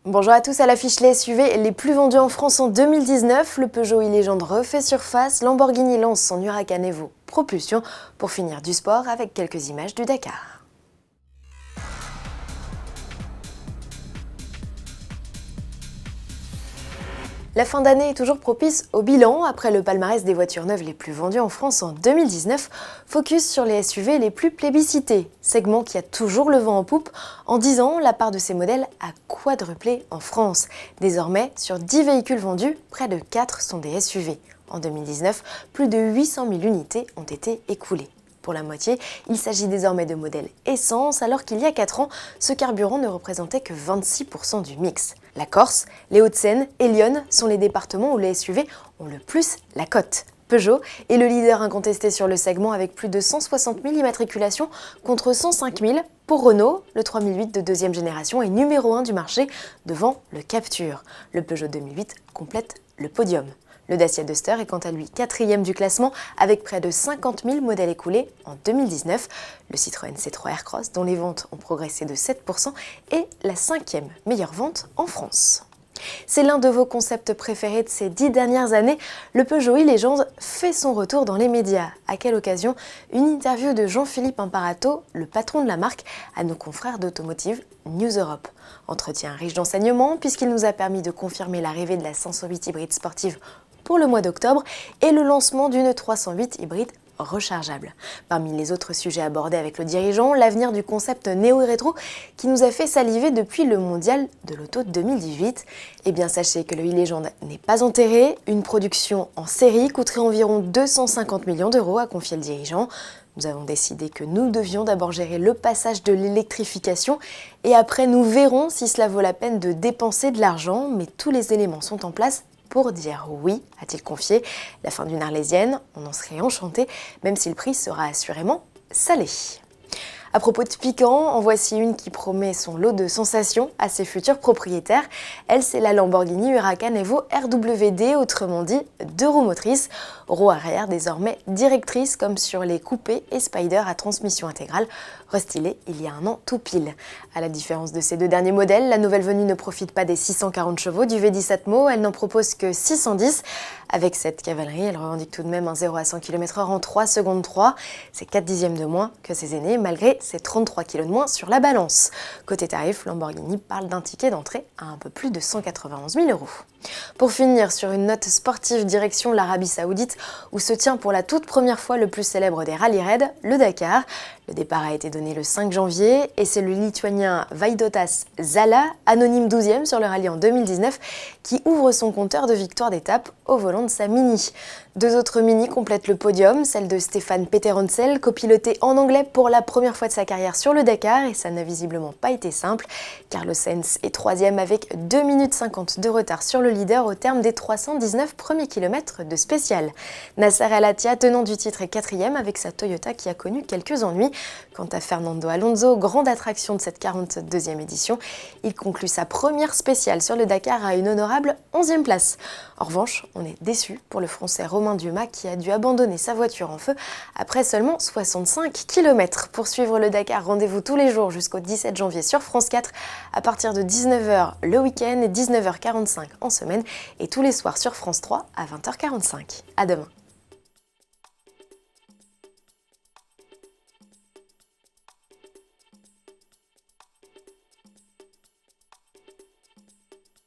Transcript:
Bonjour à tous, à l'affiche les SUV les plus vendus en France en 2019, le Peugeot e-Legend refait surface, Lamborghini lance son Huracan Evo Propulsion pour finir du sport avec quelques images du Dakar. La fin d'année est toujours propice au bilan. Après le palmarès des voitures neuves les plus vendues en France en 2019, focus sur les SUV les plus plébiscités, segment qui a toujours le vent en poupe. En 10 ans, la part de ces modèles a quadruplé en France. Désormais, sur 10 véhicules vendus, près de 4 sont des SUV. En 2019, plus de 800 000 unités ont été écoulées. Pour la moitié, il s'agit désormais de modèles essence, alors qu'il y a 4 ans, ce carburant ne représentait que 26% du mix. La Corse, les Hauts-de-Seine et Lyon sont les départements où les SUV ont le plus la cote. Peugeot est le leader incontesté sur le segment avec plus de 160 000 immatriculations contre 105 000 pour Renault. Le 3008 de deuxième génération est numéro 1 du marché devant le Captur. Le Peugeot 2008 complète le podium. Le Dacia Duster est quant à lui 4e du classement avec près de 50 000 modèles écoulés en 2019. Le Citroën C3 Aircross, dont les ventes ont progressé de 7%, est la 5e meilleure vente en France. C'est l'un de vos concepts préférés de ces 10 dernières années. Le Peugeot e-Legend fait son retour dans les médias. À quelle occasion? Une interview de Jean-Philippe Imparato, le patron de la marque, à nos confrères d'Automotive News Europe. Entretien riche d'enseignements puisqu'il nous a permis de confirmer l'arrivée de la 508 hybride sportive pour le mois d'octobre et le lancement d'une 308 hybride rechargeable. Parmi les autres sujets abordés avec le dirigeant, l'avenir du concept néo-rétro qui nous a fait saliver depuis le mondial de l'auto 2018. Eh bien sachez que le e-Legend n'est pas enterré, une production en série coûterait environ 250 millions d'euros, a confié le dirigeant. Nous avons décidé que nous devions d'abord gérer le passage de l'électrification et après nous verrons si cela vaut la peine de dépenser de l'argent, mais tous les éléments sont en place pour dire oui, a-t-il confié. La fin d'une arlésienne, on en serait enchanté, même si le prix sera assurément salé. À propos de piquant, en voici une qui promet son lot de sensations à ses futurs propriétaires. Elle, c'est la Lamborghini Huracan Evo RWD, autrement dit 2 roues motrices, roue arrière désormais directrice comme sur les coupés et Spider à transmission intégrale, restylée il y a un an tout pile. À la différence de ces 2 derniers modèles, la nouvelle venue ne profite pas des 640 chevaux du V10 Atmo, elle n'en propose que 610. Avec cette cavalerie, elle revendique tout de même un 0 à 100 km/h en 3 secondes 3. C'est 4 dixièmes de moins que ses aînés, malgré ses 33 kg de moins sur la balance. Côté tarif, Lamborghini parle d'un ticket d'entrée à un peu plus de 191 000 euros. Pour finir sur une note sportive, direction l'Arabie Saoudite, où se tient pour la toute première fois le plus célèbre des rallye-raids, le Dakar. Le départ a été donné le 5 janvier et c'est le Lituanien Vaidotas Zala, anonyme 12e sur le rallye en 2019, qui ouvre son compteur de victoires d'étape au volant de sa Mini. 2 autres Mini complètent le podium, celle de Stéphane Peteroncel, copiloté en anglais pour la première fois de sa carrière sur le Dakar, et ça n'a visiblement pas été simple. Carlos Sainz est 3e avec 2 minutes 50 de retard sur le leader au terme des 319 premiers kilomètres de spécial. Nasser El Attiyah, tenant du titre, est 4e avec sa Toyota qui a connu quelques ennuis. Quant à Fernando Alonso, grande attraction de cette 42e édition, il conclut sa première spéciale sur le Dakar à une honorable 11e place. En revanche, on est déçu pour le Français Romain Dumas qui a dû abandonner sa voiture en feu après seulement 65 km. Pour suivre le Dakar, rendez-vous tous les jours jusqu'au 17 janvier sur France 4 à partir de 19h le week-end et 19h45 en semaine et tous les soirs sur France 3 à 20h45. À demain.